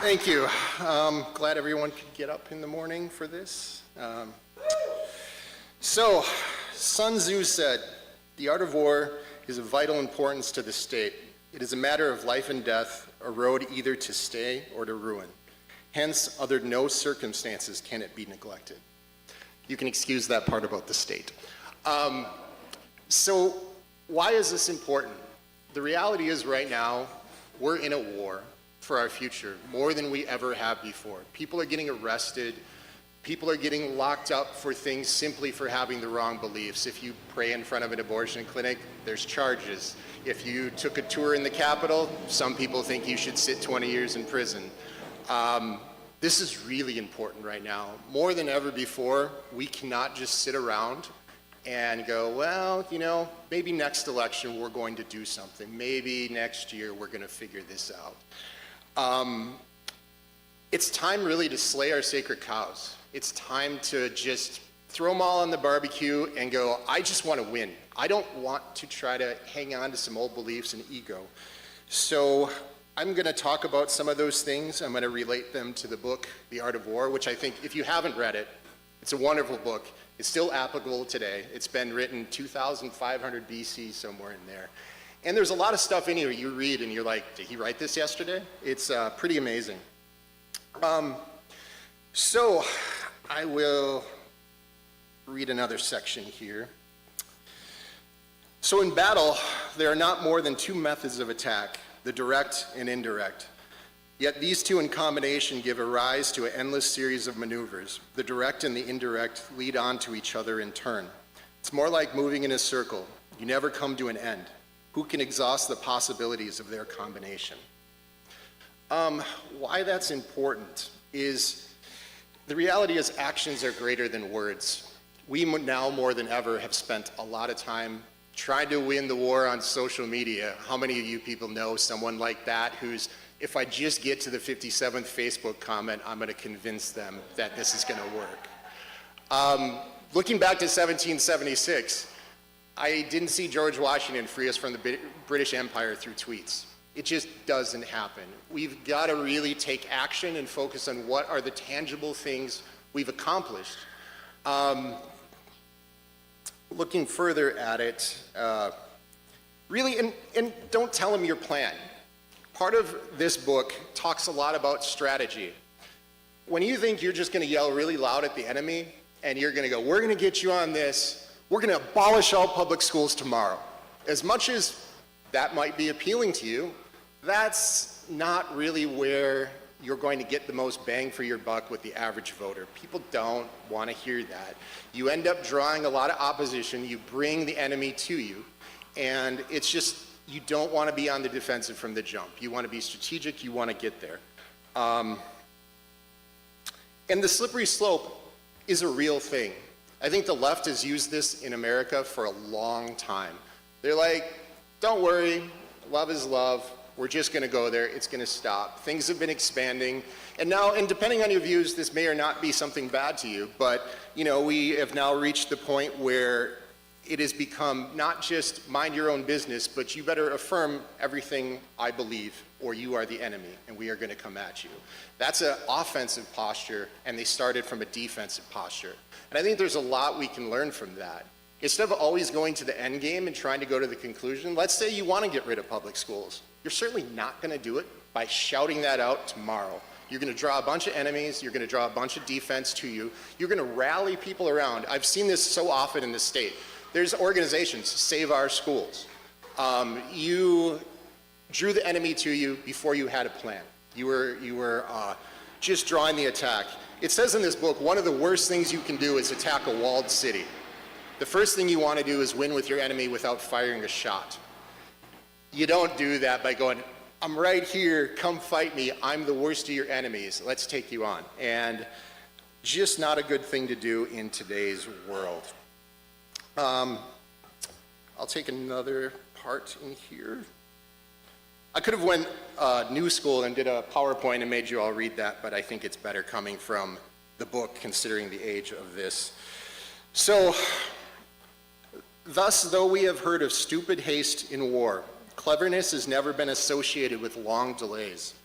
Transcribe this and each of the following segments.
Thank you. Glad everyone could get up in the morning for this. So, Sun Tzu said, "The art of war is of vital importance to the state. It is a matter of life and death, a road either to stay or to ruin. Hence, under no circumstances can it be neglected." You can excuse that part about the state. So, why is this important? The reality is right now, we're in a war for our future, more than we ever have before. People are getting arrested. People are getting locked up for things simply for having the wrong beliefs. If you pray in front of an abortion clinic, there's charges. If you took a tour in the Capitol, some people think you should sit 20 years in prison. This is really important right now. More than ever before, we cannot just sit around and go, well, you know, maybe next election we're going to do something. Maybe next year we're going to figure this out. It's time really to slay our sacred cows. It's time to just throw them all on the barbecue and go, I just want to win. I don't want to try to hang on to some old beliefs and ego. So I'm going to talk about some of those things. I'm going to relate them to the book, The Art of War, which I think, if you haven't read it, it's a wonderful book. It's still applicable today. It's been written 2500 BC, somewhere in there. And there's a lot of stuff in here you read and you're like, did he write this yesterday? It's pretty amazing. So I will read another section here. So in battle, there are not more than two methods of attack, the direct and indirect. Yet these two in combination give a rise to an endless series of maneuvers. The direct and the indirect lead on to each other in turn. It's more like moving in a circle. You never come to an end. Who can exhaust the possibilities of their combination? Why that's important is the reality is actions are greater than words. We now more than ever have spent a lot of time trying to win the war on social media. How many of you people know someone like that who's, if I just get to the 57th Facebook comment, I'm going to convince them that this is going to work. Looking back to 1776, I didn't see George Washington free us from the British Empire through tweets. It just doesn't happen. We've got to really take action and focus on what are the tangible things we've accomplished. Looking further at it, really, and don't tell them your plan. Part of this book talks a lot about strategy. When you think you're just going to yell really loud at the enemy, and you're going to go, we're going to get you on this, we're going to abolish all public schools tomorrow. As much as that might be appealing to you, that's not really where you're going to get the most bang for your buck with the average voter. People don't want to hear that. You end up drawing a lot of opposition, you bring the enemy to you, and it's just, you don't want to be on the defensive from the jump. You want to be strategic, you want to get there. And the slippery slope is a real thing. I think the left has used this in America for a long time. They're like, don't worry, love is love. We're just going to go there. It's going to stop. Things have been expanding. And now, and depending on your views, this may or not be something bad to you, but you know, we have now reached the point where it has become not just mind your own business, but you better affirm everything I believe, or you are the enemy, and we are going to come at you. That's an offensive posture, and they started from a defensive posture. And I think there's a lot we can learn from that. Instead of always going to the end game and trying to go to the conclusion, let's say you want to get rid of public schools. You're certainly not going to do it by shouting that out tomorrow. You're going to draw a bunch of enemies. You're going to draw a bunch of defense to you. You're going to rally people around. I've seen this so often in the state. There's organizations, Save Our Schools. You drew the enemy to you before you had a plan. You were just drawing the attack. It says in this book, one of the worst things you can do is attack a walled city. The first thing you want to do is win with your enemy without firing a shot. You don't do that by going, I'm right here, come fight me, I'm the worst of your enemies, let's take you on. And just not a good thing to do in today's world. I'll take another part in here. I could have went new school and did a PowerPoint and made you all read that, but I think it's better coming from the book considering the age of this. So, thus, though we have heard of stupid haste in war, cleverness has never been associated with long delays.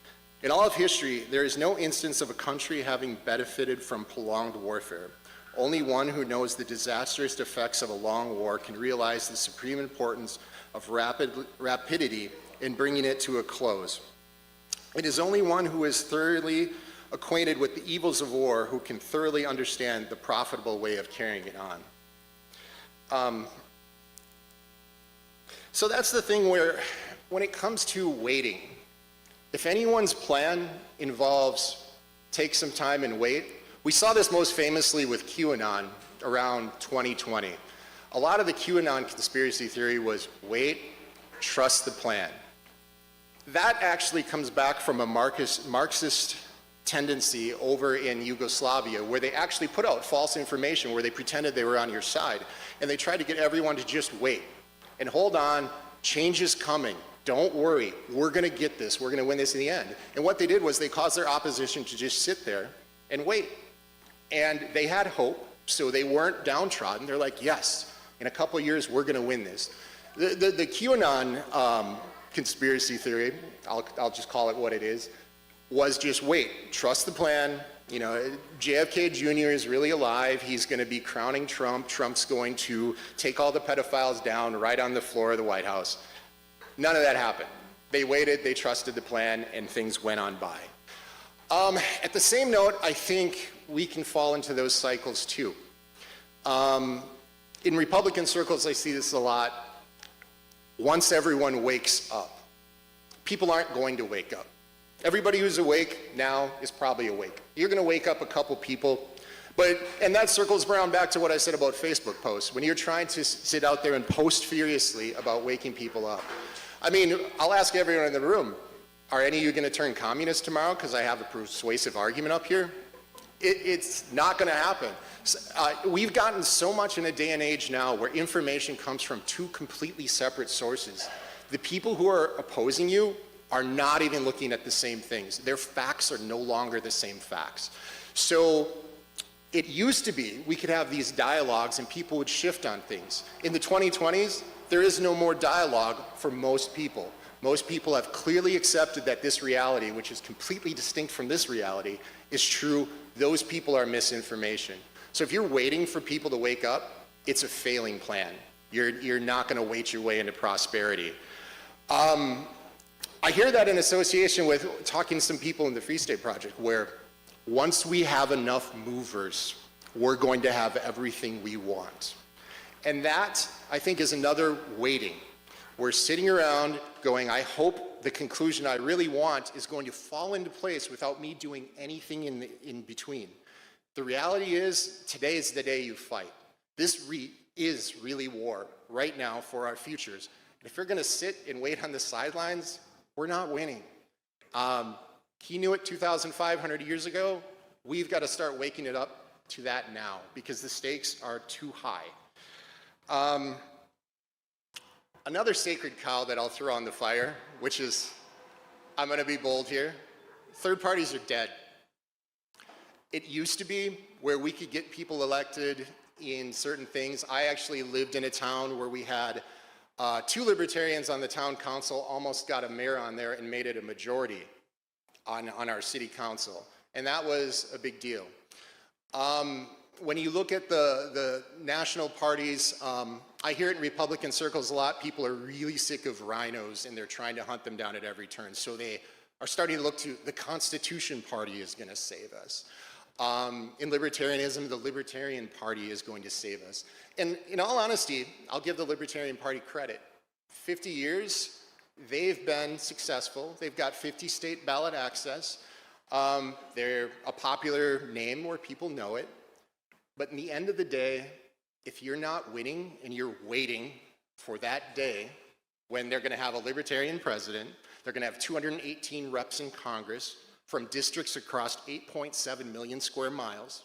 In all of history, there is no instance of a country having benefited from prolonged warfare. Only one who knows the disastrous effects of a long war can realize the supreme importance of rapidity in bringing it to a close. It is only one who is thoroughly acquainted with the evils of war who can thoroughly understand the profitable way of carrying it on. So that's the thing where, when it comes to waiting, if anyone's plan involves take some time and wait, we saw this most famously with QAnon around 2020. A lot of the QAnon conspiracy theory was wait, trust the plan. That actually comes back from a Marxist tendency over in Yugoslavia, where they actually put out false information where they pretended they were on your side, and they tried to get everyone to just wait and hold on, change is coming. Don't worry, we're gonna get this, we're gonna win this in the end. And what they did was they caused their opposition to just sit there and wait. And they had hope, so they weren't downtrodden. They're like, yes, in a couple years, we're gonna win this. The QAnon conspiracy theory, I'll just call it what it is, was just wait, trust the plan. You know, JFK Jr. is really alive. He's gonna be crowning Trump. Trump's going to take all the pedophiles down right on the floor of the White House. None of that happened. They waited, they trusted the plan, and things went on by. At the same note, I think we can fall into those cycles too. In Republican circles, I see this a lot. Once everyone wakes up, people aren't going to wake up. Everybody who's awake now is probably awake. You're gonna wake up a couple people, and that circles around back to what I said about Facebook posts. When you're trying to sit out there and post furiously about waking people up. I mean, I'll ask everyone in the room, are any of you gonna turn communist tomorrow because I have a persuasive argument up here? It's not gonna happen. We've gotten so much in a day and age now where information comes from two completely separate sources. The people who are opposing you are not even looking at the same things. Their facts are no longer the same facts. So it used to be we could have these dialogues and people would shift on things. In the 2020s, there is no more dialogue for most people. Most people have clearly accepted that this reality, which is completely distinct from this reality, is true. Those people are misinformation. So if you're waiting for people to wake up, it's a failing plan. You're not gonna wait your way into prosperity. I hear that in association with talking to some people in the Free State Project, where once we have enough movers, we're going to have everything we want. And that, I think, is another waiting. We're sitting around going, I hope the conclusion I really want is going to fall into place without me doing anything in between. The reality is, today is the day you fight. This is really war right now for our futures. If you're gonna sit and wait on the sidelines, we're not winning. He knew it 2,500 years ago. We've got to start waking it up to that now because the stakes are too high. Another sacred cow that I'll throw on the fire, which is, I'm gonna be bold here, third parties are dead. It used to be where we could get people elected in certain things. I actually lived in a town where we had two libertarians on the town council, almost got a mayor on there and made it a majority on our city council. And that was a big deal. When you look at the national parties, I hear it in Republican circles a lot, people are really sick of rhinos and they're trying to hunt them down at every turn. So they are starting to look to the Constitution Party is gonna save us. In libertarianism, the Libertarian Party is going to save us. And in all honesty, I'll give the Libertarian Party credit. 50 years, they've been successful. They've got 50 state ballot access. They're a popular name where people know it. But in the end of the day, if you're not winning and you're waiting for that day when they're gonna have a libertarian president, they're gonna have 218 reps in Congress from districts across 8.7 million square miles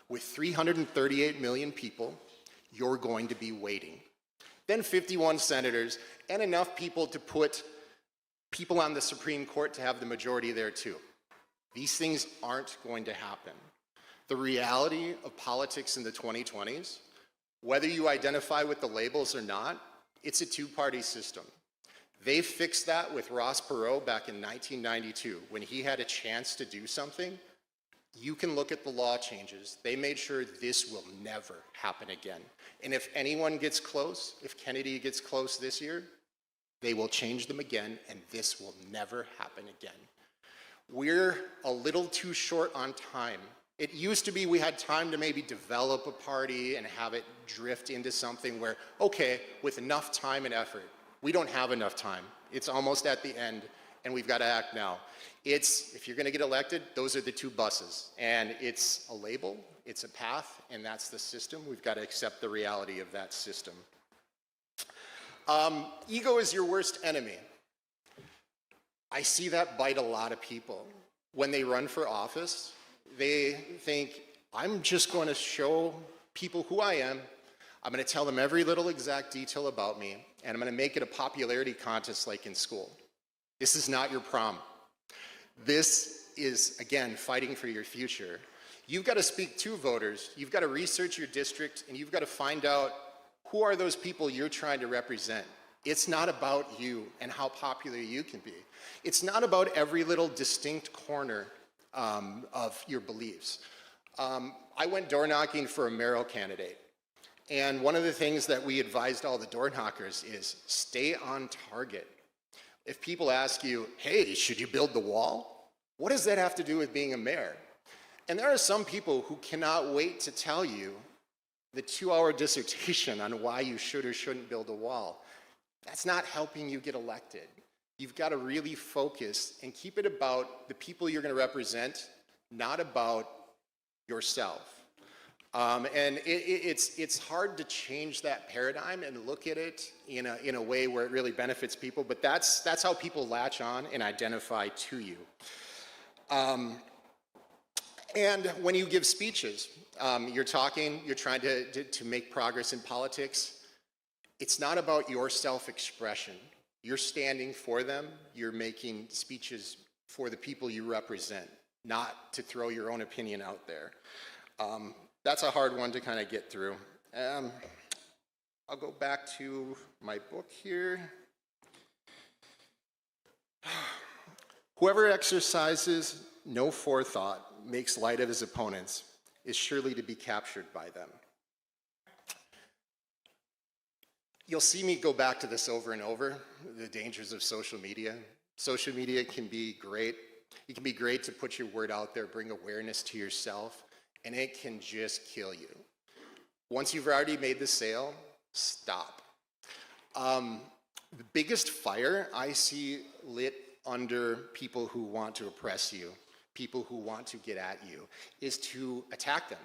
with 338 million people, you're going to be waiting. Then 51 senators and enough people to put people on the Supreme Court to have the majority there too. These things aren't going to happen. The reality of politics in the 2020s, whether you identify with the labels or not, it's a two-party system. They fixed that with Ross Perot back in 1992. When he had a chance to do something, you can look at the law changes. They made sure this will never happen again. And if anyone gets close, if Kennedy gets close this year, they will change them again, and this will never happen again. We're a little too short on time. It used to be we had time to maybe develop a party and have it drift into something where, okay, with enough time and effort, we don't have enough time. It's almost at the end, and we've got to act now. If you're going to get elected, those are the two buses. And it's a label, it's a path, and that's the system. We've got to accept the reality of that system. Ego is your worst enemy. I see that bite a lot of people. When they run for office, they think, I'm just going to show people who I am. I'm going to tell them every little exact detail about me, and I'm going to make it a popularity contest like in school. This is not your prom. This is, again, fighting for your future. You've got to speak to voters, you've got to research your district, and you've got to find out who are those people you're trying to represent. It's not about you and how popular you can be. It's not about every little distinct corner of your beliefs. I went door knocking for a mayoral candidate. And one of the things that we advised all the door knockers is stay on target. If people ask you, hey, should you build the wall? What does that have to do with being a mayor? And there are some people who cannot wait to tell you the 2-hour dissertation on why you should or shouldn't build a wall. That's not helping you get elected. You've got to really focus and keep it about the people you're going to represent, not about yourself. And it's hard to change that paradigm and look at it in a way where it really benefits people, but that's how people latch on and identify to you. And when you give speeches, you're talking, you're trying to make progress in politics. It's not about your self-expression. You're standing for them. You're making speeches for the people you represent, not to throw your own opinion out there. That's a hard one to kind of get through. I'll go back to my book here. Whoever exercises no forethought, makes light of his opponents, is surely to be captured by them. You'll see me go back to this over and over, the dangers of social media. Social media can be great. It can be great to put your word out there, bring awareness to yourself, and it can just kill you. Once you've already made the sale, stop. The biggest fire I see lit under people who want to oppress you, people who want to get at you, is to attack them.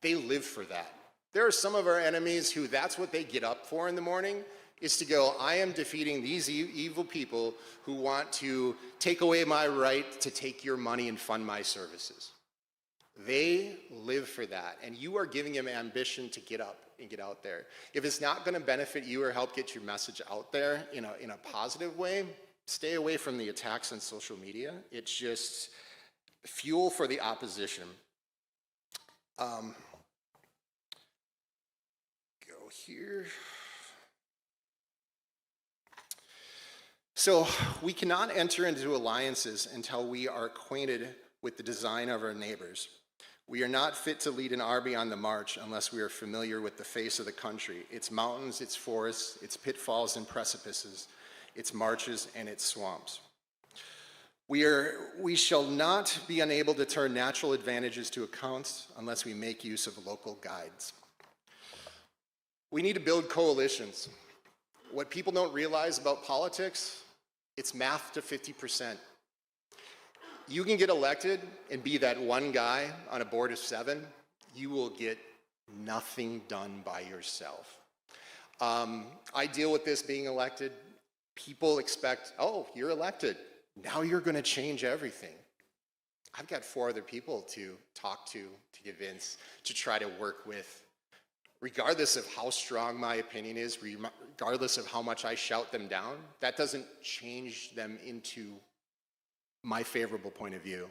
They live for that. There are some of our enemies who that's what they get up for in the morning, is to go, I am defeating these evil people who want to take away my right to take your money and fund my services. They live for that, and you are giving them ambition to get up and get out there. If it's not going to benefit you or help get your message out there in a positive way, stay away from the attacks on social media. It's just fuel for the opposition. Go here. So we cannot enter into alliances until we are acquainted with the design of our neighbors. We are not fit to lead an army on the march unless we are familiar with the face of the country, its mountains, its forests, its pitfalls and precipices, its marshes and its swamps. We shall not be unable to turn natural advantages to account unless we make use of local guides. We need to build coalitions. What people don't realize about politics, it's math to 50%. You can get elected and be that one guy on a board of 7. You will get nothing done by yourself. I deal with this being elected. People expect, oh, you're elected. Now you're going to change everything. I've got 4 other people to talk to convince, to try to work with. Regardless of how strong my opinion is, regardless of how much I shout them down, that doesn't change them into my favorable point of view.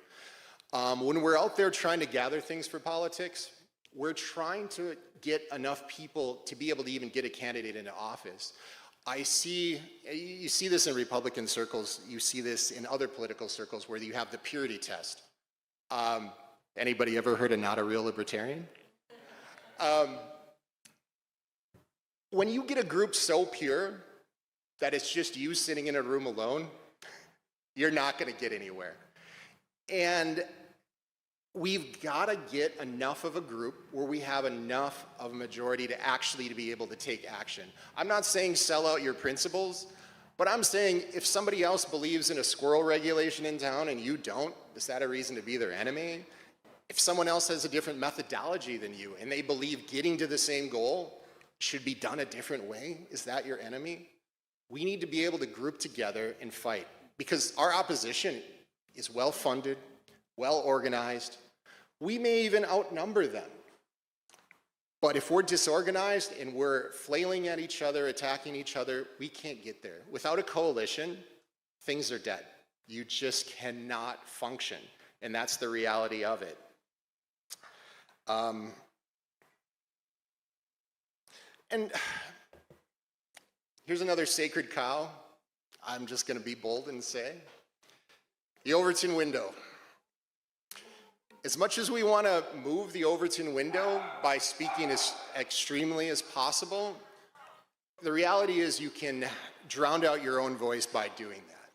When we're out there trying to gather things for politics, we're trying to get enough people to be able to even get a candidate into office. You see this in Republican circles, you see this in other political circles where you have the purity test. Anybody ever heard of not a real libertarian? When you get a group so pure that it's just you sitting in a room alone, you're not going to get anywhere. And we've got to get enough of a group where we have enough of a majority to actually be able to take action. I'm not saying sell out your principles, but I'm saying if somebody else believes in a squirrel regulation in town and you don't, is that a reason to be their enemy? If someone else has a different methodology than you and they believe getting to the same goal should be done a different way, is that your enemy? We need to be able to group together and fight because our opposition is well-funded, well-organized. We may even outnumber them. But if we're disorganized and we're flailing at each other, attacking each other, we can't get there. Without a coalition, things are dead. You just cannot function. And that's the reality of it. And here's another sacred cow. I'm just going to be bold and say, the Overton window. As much as we want to move the Overton window by speaking as extremely as possible, the reality is you can drown out your own voice by doing that.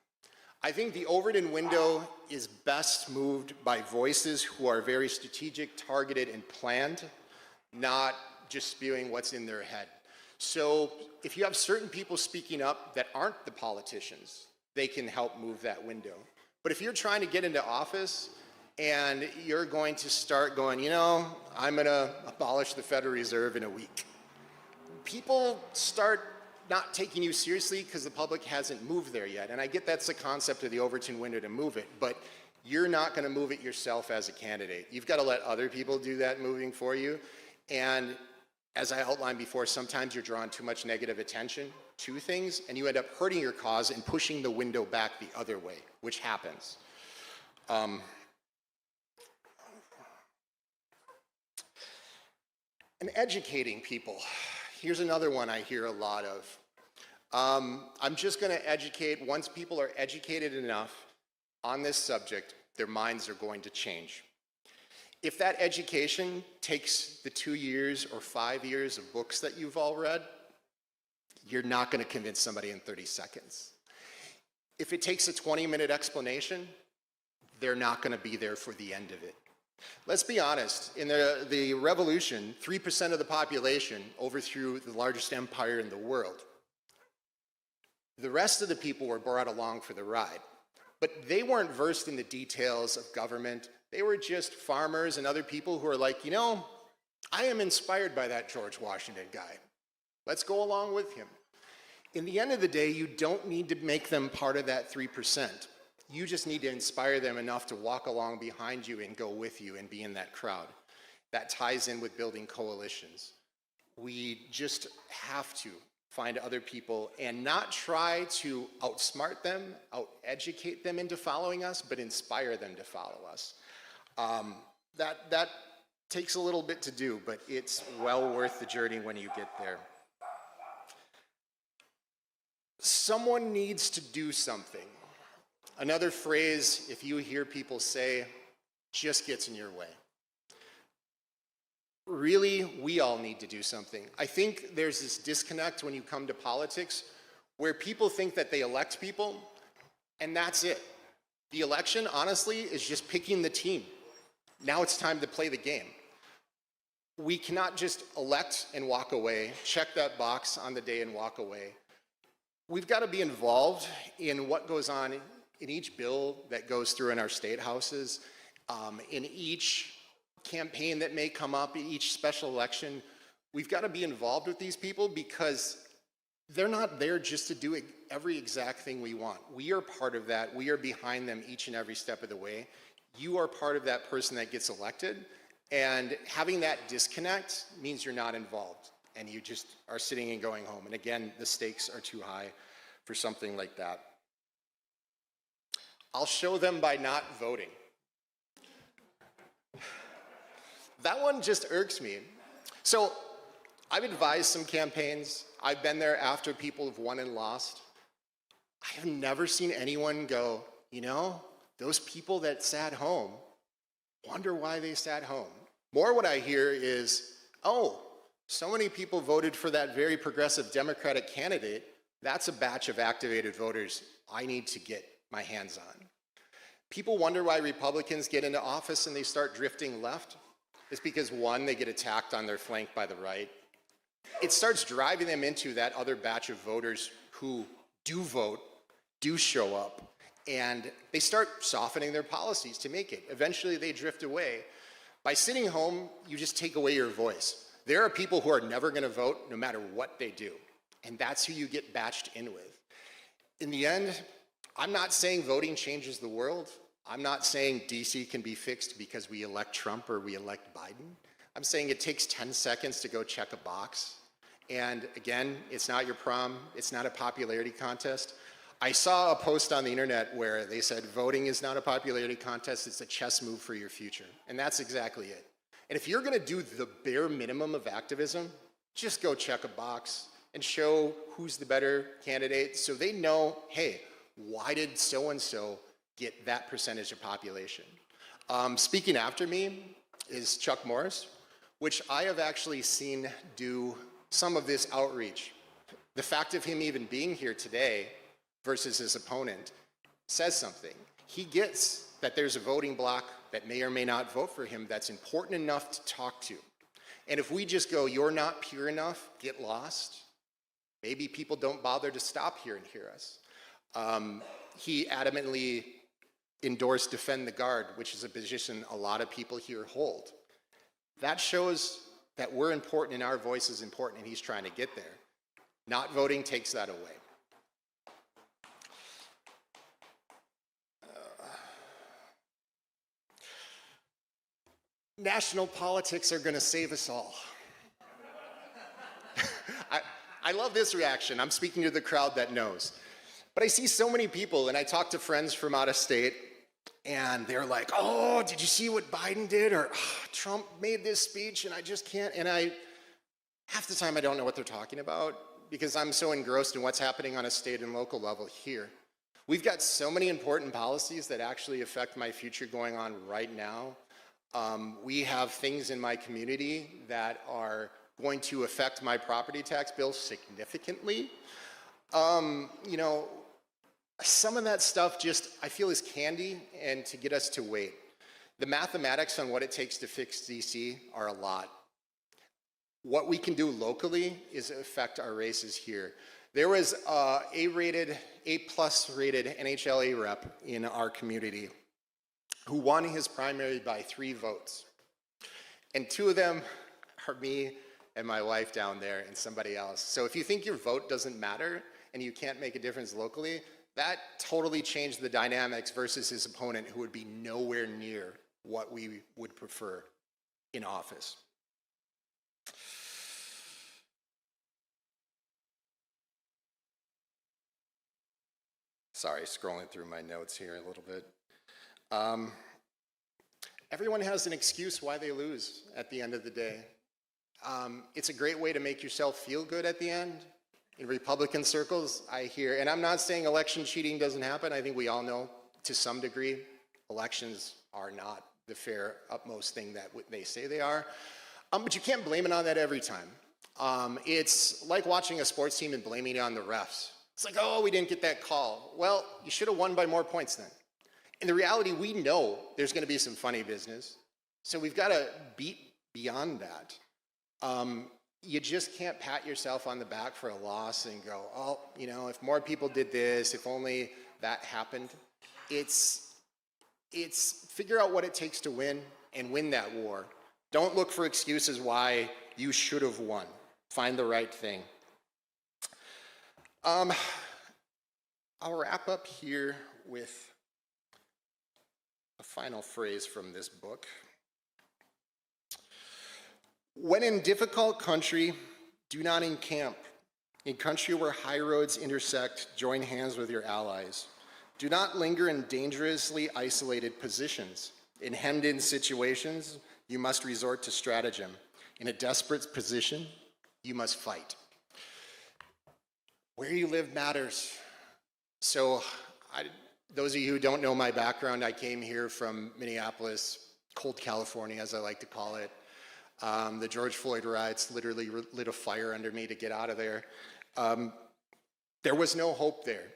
I think the Overton window is best moved by voices who are very strategic, targeted, and planned, not just spewing what's in their head. So if you have certain people speaking up that aren't the politicians, they can help move that window. But if you're trying to get into office and you're going to start going, you know, I'm going to abolish the Federal Reserve in a week, people start not taking you seriously because the public hasn't moved there yet. And I get that's the concept of the Overton window to move it, but you're not going to move it yourself as a candidate. You've got to let other people do that moving for you. And as I outlined before, sometimes you're drawing too much negative attention to things and you end up hurting your cause and pushing the window back the other way, which happens. And educating people. Here's another one I hear a lot of. I'm just going to educate, once people are educated enough on this subject, their minds are going to change. If that education takes the 2 years or 5 years of books that you've all read, you're not going to convince somebody in 30 seconds. If it takes a 20-minute explanation, they're not going to be there for the end of it. Let's be honest, in the revolution, 3% of the population overthrew the largest empire in the world. The rest of the people were brought along for the ride, but they weren't versed in the details of government. They were just farmers and other people who are like, you know, I am inspired by that George Washington guy. Let's go along with him. In the end of the day, you don't need to make them part of that 3%. You just need to inspire them enough to walk along behind you and go with you and be in that crowd. That ties in with building coalitions. We just have to find other people and not try to outsmart them, out-educate them into following us, but inspire them to follow us. That takes a little bit to do, but it's well worth the journey when you get there. Someone needs to do something. Another phrase, if you hear people say, just gets in your way. Really, we all need to do something. I think there's this disconnect when you come to politics where people think that they elect people and that's it. The election, honestly, is just picking the team. Now it's time to play the game. We cannot just elect and walk away, check that box on the day and walk away. We've got to be involved in what goes on in each bill that goes through in our state houses, in each campaign that may come up, each special election. We've got to be involved with these people because they're not there just to do every exact thing we want. We are part of that. We are behind them each and every step of the way. You are part of that person that gets elected, and having that disconnect means you're not involved and you just are sitting and going home. And again, the stakes are too high for something like that. I'll show them by not voting. That one just irks me. So I've advised some campaigns. I've been there after people have won and lost. I have never seen anyone go, you know, those people that sat home, wonder why they sat home. More what I hear is, oh, so many people voted for that very progressive Democratic candidate. That's a batch of activated voters I need to get my hands on. People wonder why Republicans get into office and they start drifting left. It's because, one, they get attacked on their flank by the right. It starts driving them into that other batch of voters who do vote, do show up, and they start softening their policies to make it. Eventually, they drift away. By sitting home, you just take away your voice. There are people who are never going to vote no matter what they do, and that's who you get batched in with. In the end, I'm not saying voting changes the world. I'm not saying DC can be fixed because we elect Trump or we elect Biden. I'm saying it takes 10 seconds to go check a box. And again, it's not your prom. It's not a popularity contest. I saw a post on the internet where they said voting is not a popularity contest, it's a chess move for your future. And that's exactly it. And if you're going to do the bare minimum of activism, just go check a box and show who's the better candidate so they know, hey, why did so-and-so get that percentage of population? Speaking after me is Chuck Morris, which I have actually seen do some of this outreach. The fact of him even being here today versus his opponent says something. He gets that there's a voting bloc that may or may not vote for him that's important enough to talk to. And if we just go, you're not pure enough, get lost, maybe people don't bother to stop here and hear us. He adamantly endorsed Defend the Guard, which is a position a lot of people here hold. That shows that we're important and our voice is important and he's trying to get there. Not voting takes that away. National politics are going to save us all. I love this reaction. I'm speaking to the crowd that knows. But I see so many people, and I talk to friends from out of state, and they're like, oh, did you see what Biden did? Or oh, Trump made this speech, and I just can't. And half the time I don't know what they're talking about because I'm so engrossed in what's happening on a state and local level here. We've got so many important policies that actually affect my future going on right now. We have things in my community that are going to affect my property tax bill significantly. You know, some of that stuff just, I feel is candy and to get us to wait. The mathematics on what it takes to fix DC are a lot. What we can do locally is affect our races here. There was a A-plus rated NHLA rep in our community who won his primary by 3 votes. And 2 of them are me and my wife down there and somebody else. So if you think your vote doesn't matter and you can't make a difference locally, that totally changed the dynamics versus his opponent who would be nowhere near what we would prefer in office. Sorry, scrolling through my notes here a little bit. Everyone has an excuse why they lose at the end of the day. It's a great way to make yourself feel good at the end. In Republican circles, I hear, and I'm not saying election cheating doesn't happen. I think we all know to some degree elections are not the fair, utmost thing that they say they are. But you can't blame it on that every time. It's like watching a sports team and blaming it on the refs. It's like, oh, we didn't get that call. Well, you should have won by more points then. In the reality, we know there's going to be some funny business. So we've got to beat beyond that. You just can't pat yourself on the back for a loss and go, oh, you know, if more people did this, if only that happened. It's figure out what it takes to win and win that war. Don't look for excuses why you should have won. Find the right thing. I'll wrap up here with a final phrase from this book. When in difficult country, do not encamp. In country where high roads intersect, join hands with your allies. Do not linger in dangerously isolated positions. In hemmed-in situations, you must resort to stratagem. In a desperate position, you must fight. Where you live matters. So those of you who don't know my background, I came here from Minneapolis, cold California, as I like to call it. The George Floyd riots literally lit a fire under me to get out of there. There was no hope there.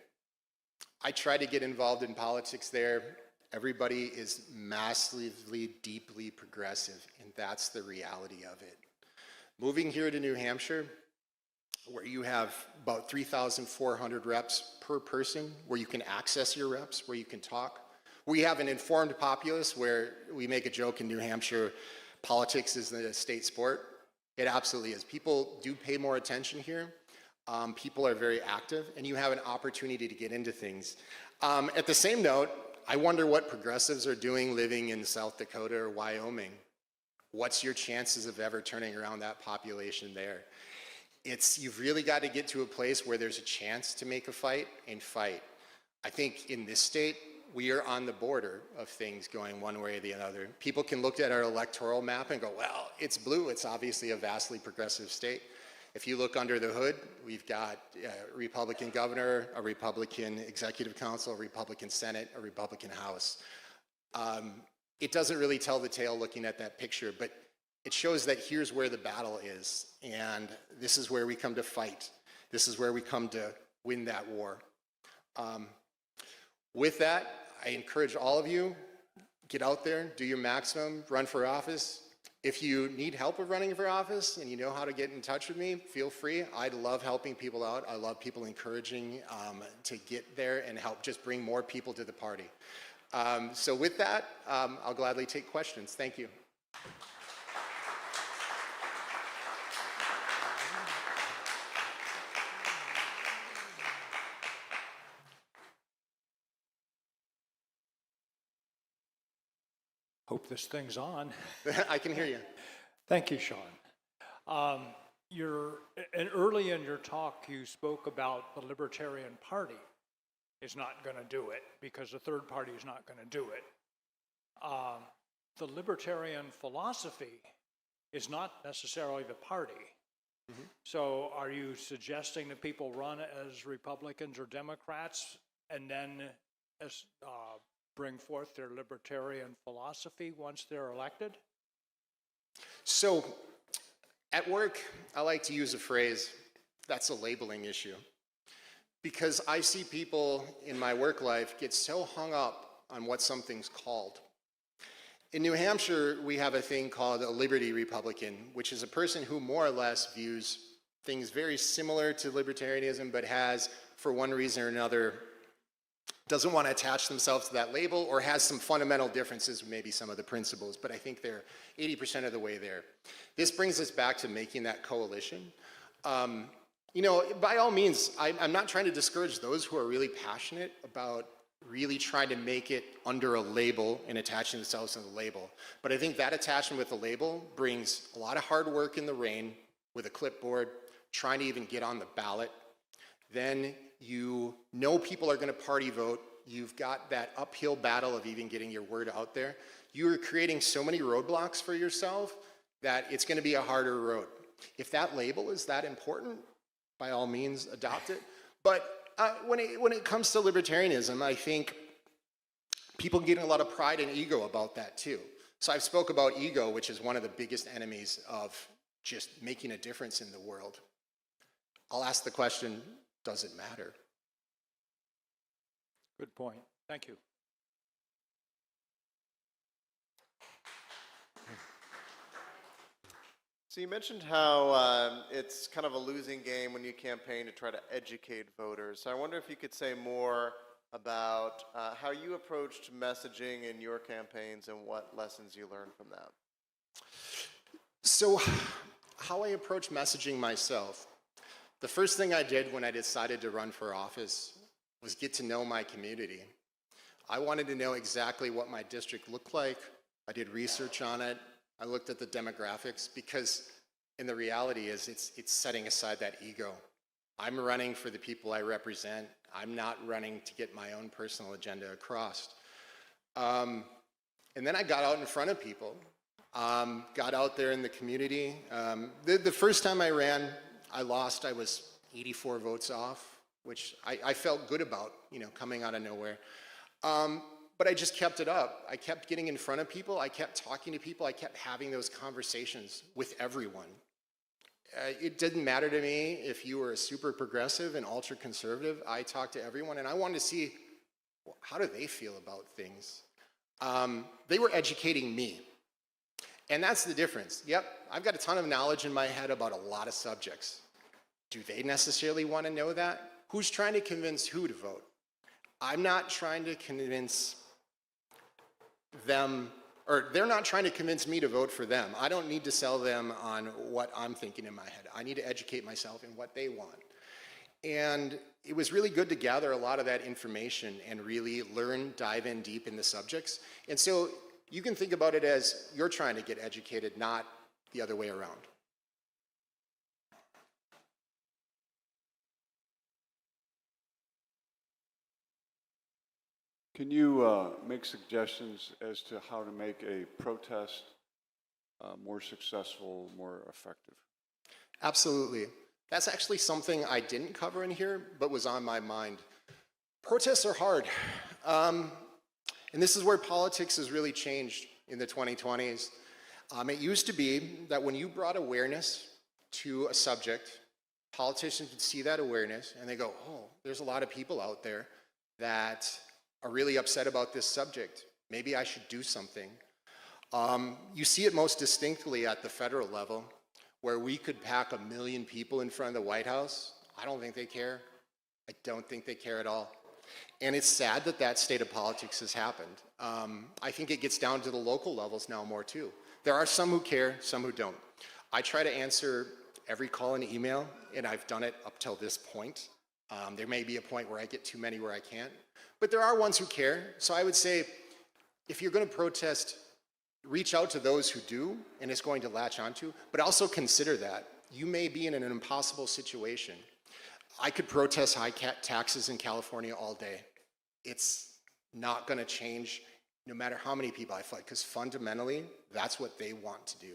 I tried to get involved in politics there. Everybody is massively, deeply progressive, and that's the reality of it. Moving here to New Hampshire, where you have about 3,400 reps per person, where you can access your reps, where you can talk. We have an informed populace where we make a joke in New Hampshire, politics is the state sport. It absolutely is. People do pay more attention here. People are very active, and you have an opportunity to get into things. At the same note, I wonder what progressives are doing living in South Dakota or Wyoming. What's your chances of ever turning around that population there? You've really got to get to a place where there's a chance to make a fight and fight. I think in this state, we are on the border of things going one way or the other. People can look at our electoral map and go, well, it's blue. It's obviously a vastly progressive state. If you look under the hood, we've got a Republican governor, a Republican executive council, a Republican Senate, a Republican House. It doesn't really tell the tale looking at that picture, but it shows that here's where the battle is, and this is where we come to fight. This is where we come to win that war. With that, I encourage all of you, get out there, do your maximum, run for office. If you need help with running for office and you know how to get in touch with me, feel free. I love helping people out. I love people encouraging to get there and help just bring more people to the party. So with that, I'll gladly take questions. Thank you. Hope this thing's on. I can hear you. Thank you, Shawn. Early in your talk, you spoke about the Libertarian Party is not going to do it because the third party is not going to do it. The Libertarian philosophy is not necessarily the party. Mm-hmm. So are you suggesting that people run as Republicans or Democrats and then bring forth their libertarian philosophy once they're elected? So at work, I like to use a phrase, that's a labeling issue. Because I see people in my work life get so hung up on what something's called. In New Hampshire, we have a thing called a Liberty Republican, which is a person who more or less views things very similar to libertarianism, but has, for one reason or another, doesn't want to attach themselves to that label or has some fundamental differences with maybe some of the principles, but I think they're 80% of the way there. This brings us back to making that coalition. You know, by all means, I'm not trying to discourage those who are really passionate about really trying to make it under a label and attaching themselves to the label. But I think that attachment with the label brings a lot of hard work in the rain with a clipboard, trying to even get on the ballot. Then you know people are going to party vote. You've got that uphill battle of even getting your word out there. You are creating so many roadblocks for yourself that it's going to be a harder road. If that label is that important, by all means, adopt it. But when it comes to libertarianism, I think people get a lot of pride and ego about that too. So I've spoke about ego, which is one of the biggest enemies of just making a difference in the world. I'll ask the question, does it matter? Good point. Thank you. So you mentioned how it's kind of a losing game when you campaign to try to educate voters. So I wonder if you could say more about how you approached messaging in your campaigns and what lessons you learned from that. So how I approach messaging myself. The first thing I did when I decided to run for office was get to know my community. I wanted to know exactly what my district looked like. I did research on it. I looked at the demographics because, and the reality is, it's setting aside that ego. I'm running for the people I represent. I'm not running to get my own personal agenda across. And then I got out in front of people, got out there in the community. The first time I ran, I lost. I was 84 votes off, which I felt good about, coming out of nowhere. But I just kept it up. I kept getting in front of people. I kept talking to people. I kept having those conversations with everyone. It didn't matter to me if you were a super progressive and ultra conservative. I talked to everyone, and I wanted to see, well, how do they feel about things? They were educating me. And that's the difference. Yep, I've got a ton of knowledge in my head about a lot of subjects. Do they necessarily want to know that? Who's trying to convince who to vote? I'm not trying to convince them, or they're not trying to convince me to vote for them. I don't need to sell them on what I'm thinking in my head. I need to educate myself in what they want. And it was really good to gather a lot of that information and really dive in deep in the subjects. And so you can think about it as you're trying to get educated, not the other way around. Can you make suggestions as to how to make a protest more successful, more effective? Absolutely. That's actually something I didn't cover in here, but was on my mind. Protests are hard. And this is where politics has really changed in the 2020s. It used to be that when you brought awareness to a subject, politicians would see that awareness and they go, oh, there's a lot of people out there that are really upset about this subject. Maybe I should do something. You see it most distinctly at the federal level, where we could pack 1 million people in front of the White House. I don't think they care. I don't think they care at all. And it's sad that that state of politics has happened. I think it gets down to the local levels now more too. There are some who care, some who don't. I try to answer every call and email, and I've done it up till this point. There may be a point where I get too many where I can't. But there are ones who care. So I would say, if you're going to protest, reach out to those who do, and it's going to latch onto, but also consider that. You may be in an impossible situation. I could protest high taxes in California all day. It's not going to change no matter how many people I fight, because fundamentally, that's what they want to do.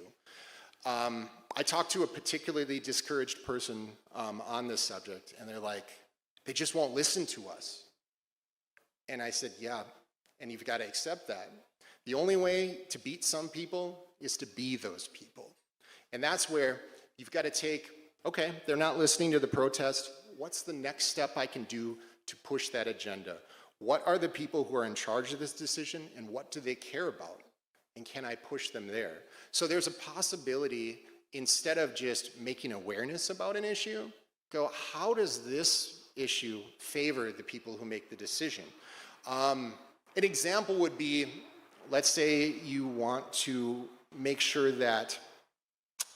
I talked to a particularly discouraged person on this subject, and they're like, they just won't listen to us. And I said, yeah, and you've got to accept that. The only way to beat some people is to be those people. And that's where you've got to take, okay, they're not listening to the protest. What's the next step I can do to push that agenda? What are the people who are in charge of this decision, and what do they care about? And can I push them there? So there's a possibility, instead of just making awareness about an issue, go, how does this issue favor the people who make the decision? An example would be, let's say you want to make sure that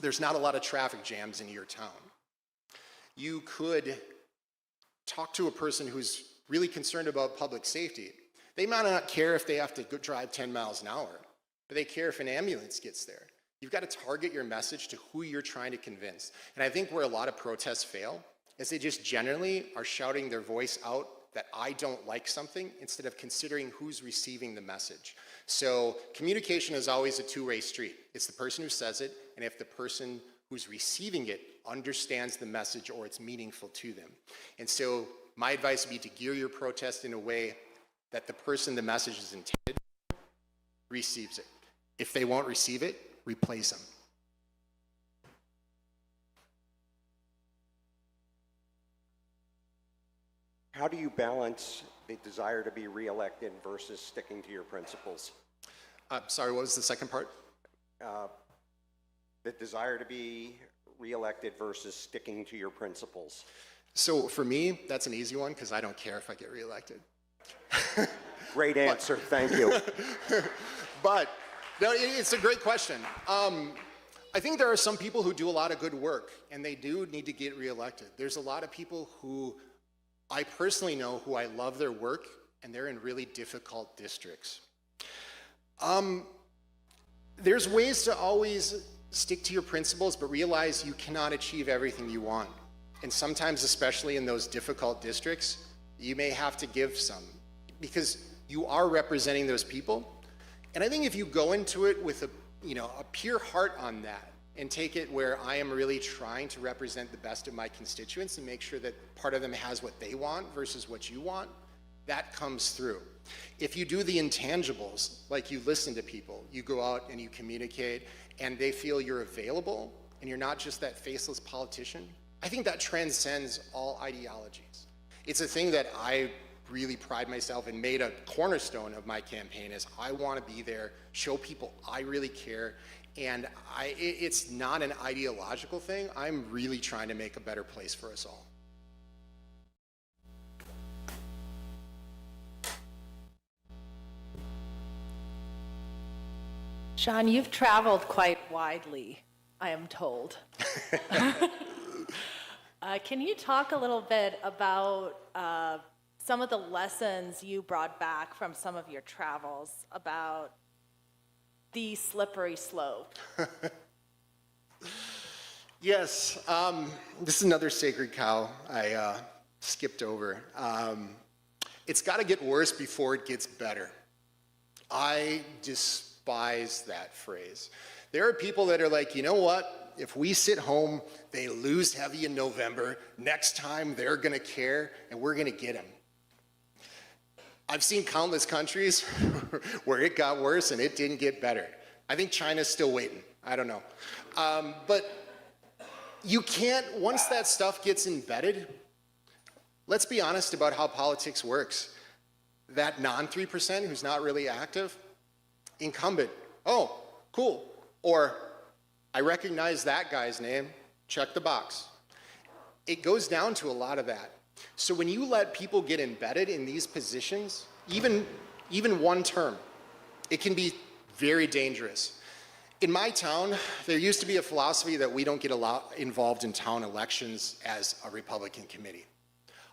there's not a lot of traffic jams in your town. You could talk to a person who's really concerned about public safety. They might not care if they have to go drive 10 miles an hour, but they care if an ambulance gets there. You've got to target your message to who you're trying to convince. And I think where a lot of protests fail is they just generally are shouting their voice out that I don't like something, instead of considering who's receiving the message. So communication is always a two-way street. It's the person who says it, and if the person who's receiving it understands the message or it's meaningful to them. And so my advice would be to gear your protest in a way that the person the message is intended receives it. If they won't receive it, replace them. How do you balance the desire to be reelected versus sticking to your principles? Sorry, what was the second part? The desire to be reelected versus sticking to your principles. So for me, that's an easy one, because I don't care if I get reelected. Great answer, thank you. But no, it's a great question. I think there are some people who do a lot of good work, and they do need to get reelected. There's a lot of people who I personally know who I love their work, and they're in really difficult districts. There's ways to always stick to your principles, but realize you cannot achieve everything you want. And sometimes, especially in those difficult districts, you may have to give some, because you are representing those people. And I think if you go into it with a pure heart on that, and take it where I am really trying to represent the best of my constituents and make sure that part of them has what they want versus what you want, that comes through. If you do the intangibles, like you listen to people, you go out and you communicate, and they feel you're available, and you're not just that faceless politician, I think that transcends all ideologies. It's a thing that I really pride myself and made a cornerstone of my campaign is I want to be there, show people I really care, and it's not an ideological thing. I'm really trying to make a better place for us all. Shawn, you've traveled quite widely, I am told. Can you talk a little bit about some of the lessons you brought back from some of your travels about the slippery slope? Yes, this is another sacred cow I skipped over. It's got to get worse before it gets better. I despise that phrase. There are people that are like, you know what? If we sit home, they lose heavy in November. Next time they're going to care, and we're going to get them. I've seen countless countries where it got worse and it didn't get better. I think China's still waiting. I don't know. But you can't, once that stuff gets embedded, let's be honest about how politics works. That non-3% who's not really active, incumbent, oh, cool. Or, I recognize that guy's name, check the box. It goes down to a lot of that. So when you let people get embedded in these positions, even one term, it can be very dangerous. In my town, there used to be a philosophy that we don't get involved in town elections as a Republican committee.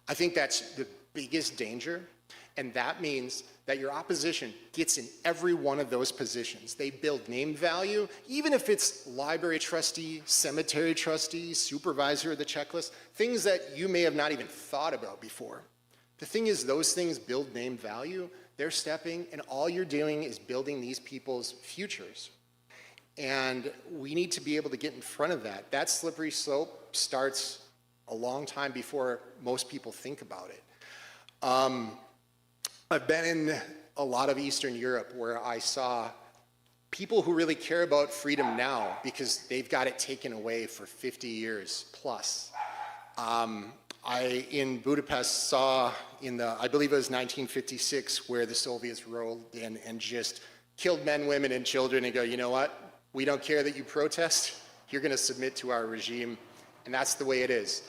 I think that's the biggest danger, and that means that your opposition gets in every one of those positions. They build name value, even if it's library trustee, cemetery trustee, supervisor of the checklist, things that you may have not even thought about before. The thing is, those things build name value, they're stepping, and all you're doing is building these people's futures. And we need to be able to get in front of that. That slippery slope starts a long time before most people think about it. I've been in a lot of Eastern Europe where I saw people who really care about freedom now because they've got it taken away for 50 years plus. I, in Budapest, saw I believe it was 1956, where the Soviets rolled in and just killed men, women, and children and go, you know what? We don't care that you protest. You're going to submit to our regime. And that's the way it is.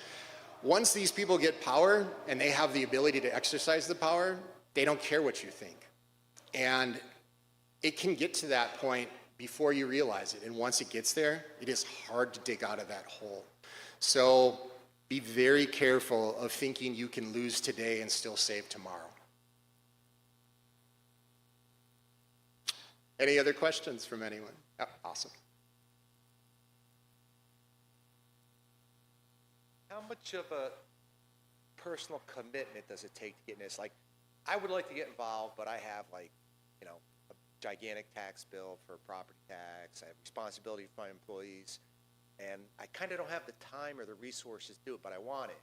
Once these people get power and they have the ability to exercise the power, they don't care what you think. And it can get to that point before you realize it. And once it gets there, it is hard to dig out of that hole. So be very careful of thinking you can lose today and still save tomorrow. Any other questions from anyone? Oh, awesome. How much of a personal commitment does it take to get in this? Like, I would like to get involved, but I have, like, you know, a gigantic tax bill for property tax. I have responsibility for my employees, and I kind of don't have the time or the resources to do it, but I want it.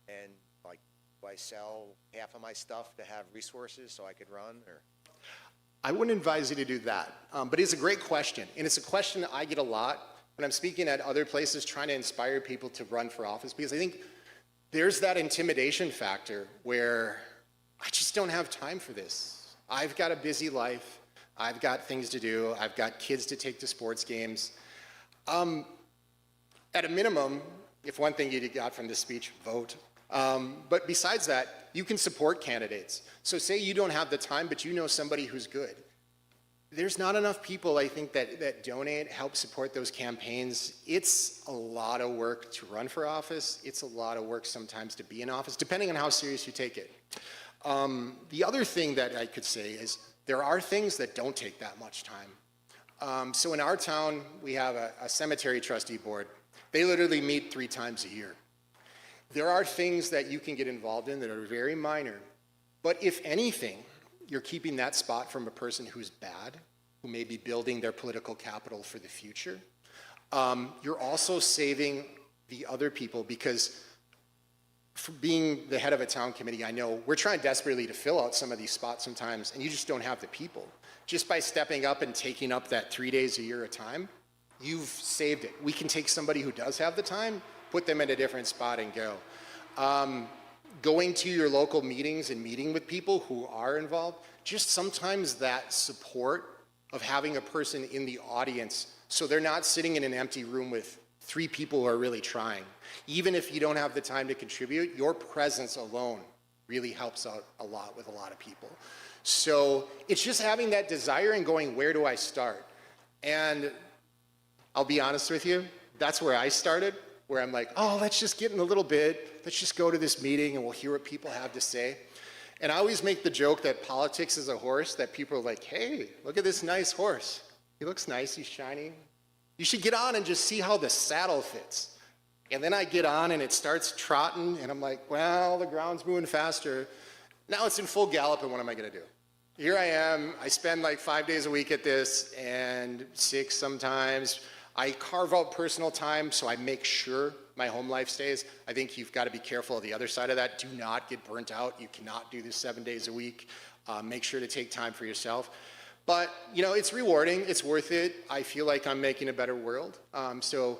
And, like, do I sell half of my stuff to have resources so I could run, or? I wouldn't advise you to do that, but it's a great question, and it's a question that I get a lot when I'm speaking at other places trying to inspire people to run for office, because I think there's that intimidation factor where I just don't have time for this. I've got a busy life. I've got things to do. I've got kids to take to sports games. At a minimum, if one thing you got from this speech, vote. But besides that, you can support candidates. So say you don't have the time, but you know somebody who's good. There's not enough people, I think, that donate, help support those campaigns. It's a lot of work to run for office. It's a lot of work sometimes to be in office, depending on how serious you take it. The other thing that I could say is there are things that don't take that much time. So in our town, we have a cemetery trustee board. They literally meet 3 times a year. There are things that you can get involved in that are very minor, but if anything, you're keeping that spot from a person who's bad, who may be building their political capital for the future. You're also saving the other people, because for being the head of a town committee, I know we're trying desperately to fill out some of these spots sometimes, and you just don't have the people. Just by stepping up and taking up that 3 days a year of time, you've saved it. We can take somebody who does have the time, put them in a different spot and go. Going to your local meetings and meeting with people who are involved, just sometimes that support of having a person in the audience so they're not sitting in an empty room with 3 people who are really trying. Even if you don't have the time to contribute, your presence alone really helps out a lot with a lot of people. So it's just having that desire and going, where do I start? And I'll be honest with you, that's where I started, where I'm like, oh, let's just get in a little bit. Let's just go to this meeting and we'll hear what people have to say. And I always make the joke that politics is a horse, that people are like, hey, look at this nice horse. He looks nice, he's shiny. You should get on and just see how the saddle fits. And then I get on and it starts trotting and I'm like, well, the ground's moving faster. Now it's in full gallop, and what am I gonna do? Here I am, I spend like 5 days a week at this, and 6 sometimes. I carve out personal time, so I make sure my home life stays. I think you've got to be careful of the other side of that. Do not get burnt out. You cannot do this 7 days a week. Make sure to take time for yourself. But, you know, it's rewarding. It's worth it. I feel like I'm making a better world. So,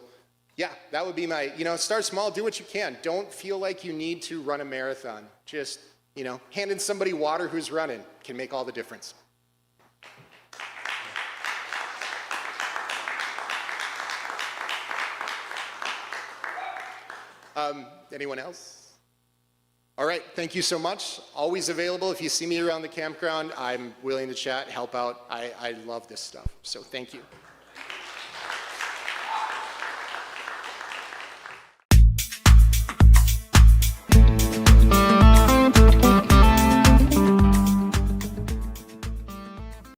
yeah, that would be my, you know, start small, do what you can. Don't feel like you need to run a marathon. Just, you know, handing somebody water who's running can make all the difference. Anyone else? All right, thank you so much. Always available. If you see me around the campground, I'm willing to chat, help out. I love this stuff, so thank you.